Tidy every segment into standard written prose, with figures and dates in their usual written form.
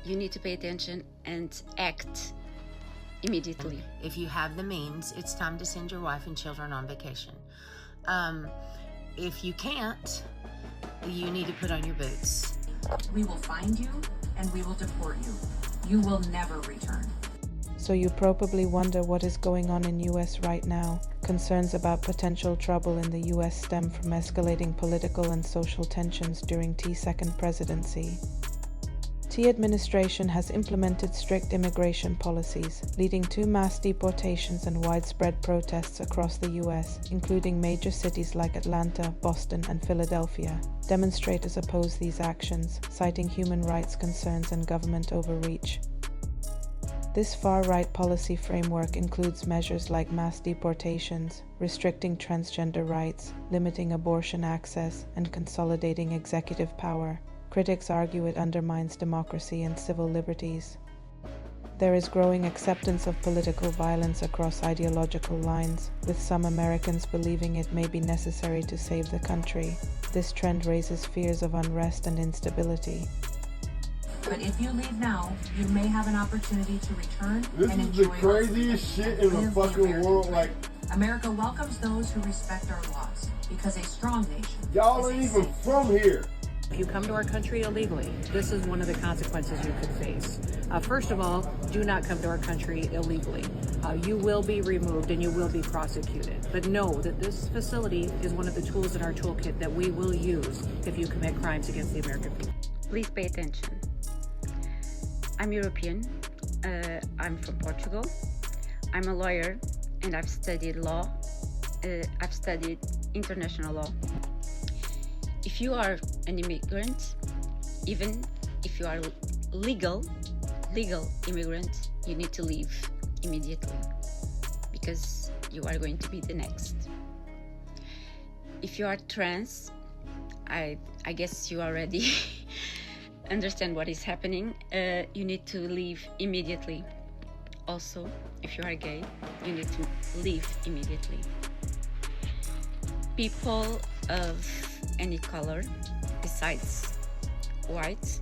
you need to pay attention and act immediately. If you have the means, it's time to send your wife and children on vacation. If you can't, you need to put on your boots. We will find you and we will deport you. You will never return. So you probably wonder what is going on in US right now. Concerns about potential trouble in the US stem from escalating political and social tensions during T's second presidency. T administration has implemented strict immigration policies, leading to mass deportations and widespread protests across the US, including major cities like Atlanta, Boston, and Philadelphia. Demonstrators oppose these actions, citing human rights concerns and government overreach. This far-right policy framework includes measures like mass deportations, restricting transgender rights, limiting abortion access, and consolidating executive power. Critics argue it undermines democracy and civil liberties. There is growing acceptance of political violence across ideological lines, with some Americans believing it may be necessary to save the country. This trend raises fears of unrest and instability. But if you leave now, you may have an opportunity to return This and is enjoy the craziest shit in the live fucking American world. dream. Like, America welcomes those who respect our laws, because a strong nation y'all is ain't a even safe from here. If you come to our country illegally, this is one of the consequences you could face. First of all, do not come to our country illegally. You will be removed and you will be prosecuted. But know that this facility is one of the tools in our toolkit that we will use if you commit crimes against the American people. Please pay attention. I'm European. I'm from Portugal. I'm a lawyer and I've studied law. I've studied international law. If you are an immigrant, even if you are legal immigrant, you need to leave immediately because you are going to be the next. If you are trans, I guess you already understand what is happening. You need to leave immediately. Also, if you are gay, you need to leave immediately. People of any color besides white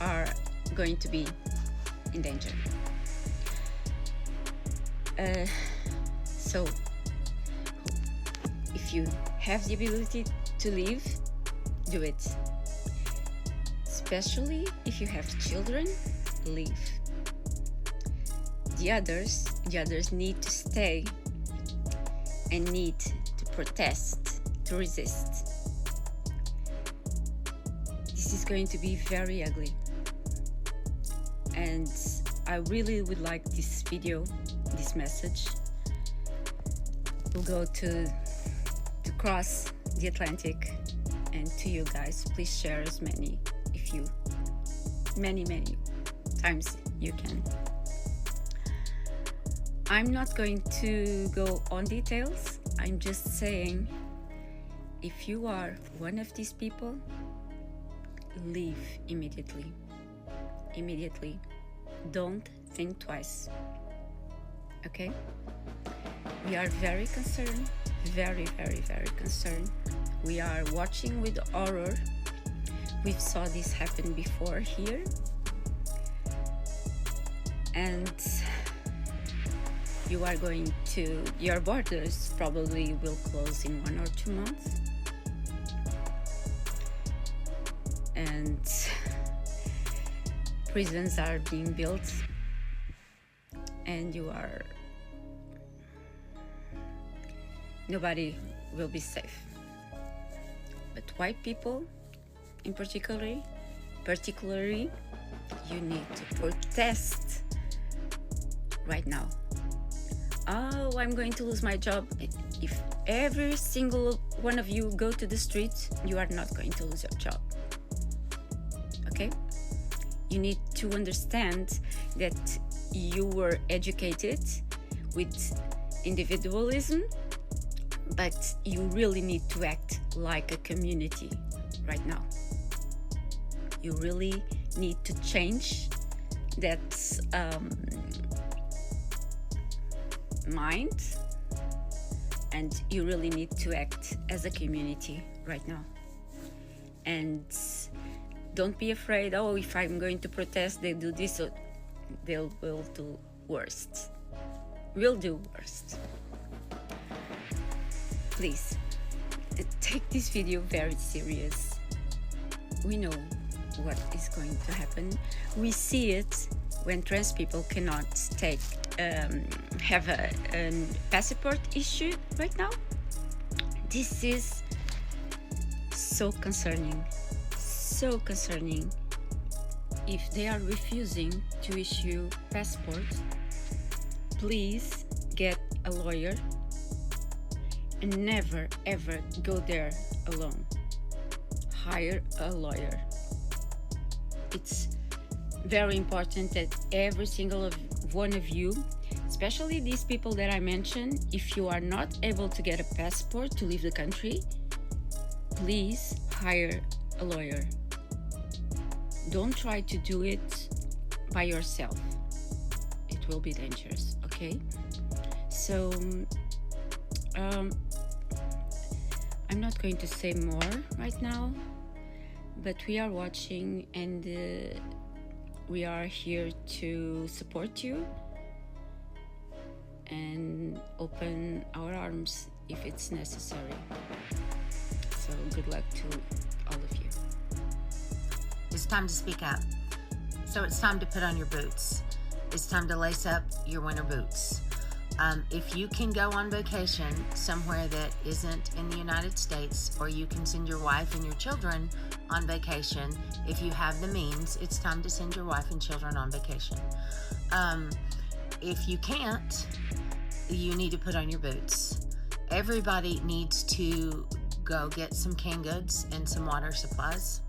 are going to be in danger. So if you have the ability to leave, do it. Especially if you have children, leave. The others need to stay and need to protest, to resist. This is going to be very ugly. And I really would like this video, this message, will go to cross the Atlantic and to you guys. Please share as many times you can. I'm not going to go on details. I'm just saying, if you are one of these people, leave immediately. Immediately. Don't think twice. Okay? We are very concerned, very, very, very concerned. We are watching with horror. We saw this happen before here. And you are going to, your borders probably will close in 1 or 2 months. And prisons are being built. And nobody will be safe. But white people, in particularly, you need to protest right now. Oh, I'm going to lose my job. If every single one of you go to the street, you are not going to lose your job. Okay? You need to understand that you were educated with individualism, but you really need to act like a community right now. You really need to change that mind, and you really need to act as a community right now. And Don't be afraid, oh, if I'm going to protest, they do this, or they will do worst. Will do worst. Please, take this video very serious. We know what is going to happen. We see it when trans people cannot have a passport issue right now. This is so concerning, so concerning. If they are refusing to issue passports, please get a lawyer and never ever go there alone. Hire a lawyer. It's very important that every single one of you, especially these people that I mentioned, if you are not able to get a passport to leave the country, please hire a lawyer. Don't try to do it by yourself. It will be dangerous, okay? So, I'm not going to say more right now, but we are watching and we are here to support you and open our arms if it's necessary. So good luck to all of you. It's time to speak up. So it's time to put on your boots. It's time to lace up your winter boots. If you can go on vacation somewhere that isn't in the United States, or you can send your wife and your children on vacation, if you have the means, it's time to send your wife and children on vacation. If you can't, you need to put on your boots. Everybody needs to go get some canned goods and some water supplies.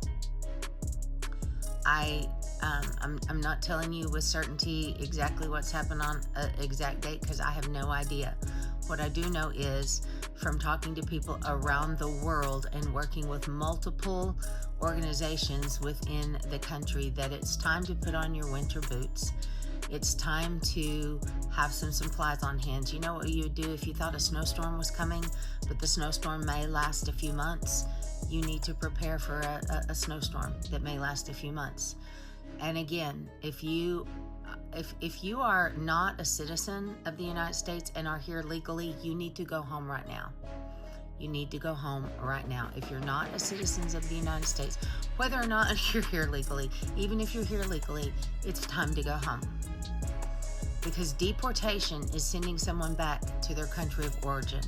I'm not telling you with certainty exactly what's happened on an exact date because I have no idea. What I do know is from talking to people around the world and working with multiple organizations within the country that it's time to put on your winter boots. It's time to have some supplies on hand. You know what you would do if you thought a snowstorm was coming, but the snowstorm may last a few months? You need to prepare for a snowstorm that may last a few months. And again, if you are not a citizen of the United States and are here legally, you need to go home right now. You need to go home right now. If you're not a citizen of the United States, whether or not you're here legally, even if you're here legally, it's time to go home. Because deportation is sending someone back to their country of origin.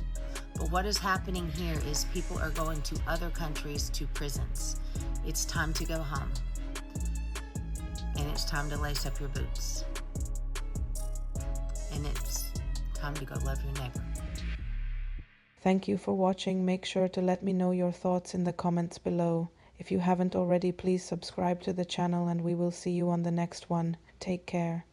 But what is happening here is people are going to other countries, to prisons. It's time to go home. And it's time to lace up your boots. And it's time to go love your neighbor. Thank you for watching. Make sure to let me know your thoughts in the comments below. If you haven't already, please subscribe to the channel and we will see you on the next one. Take care.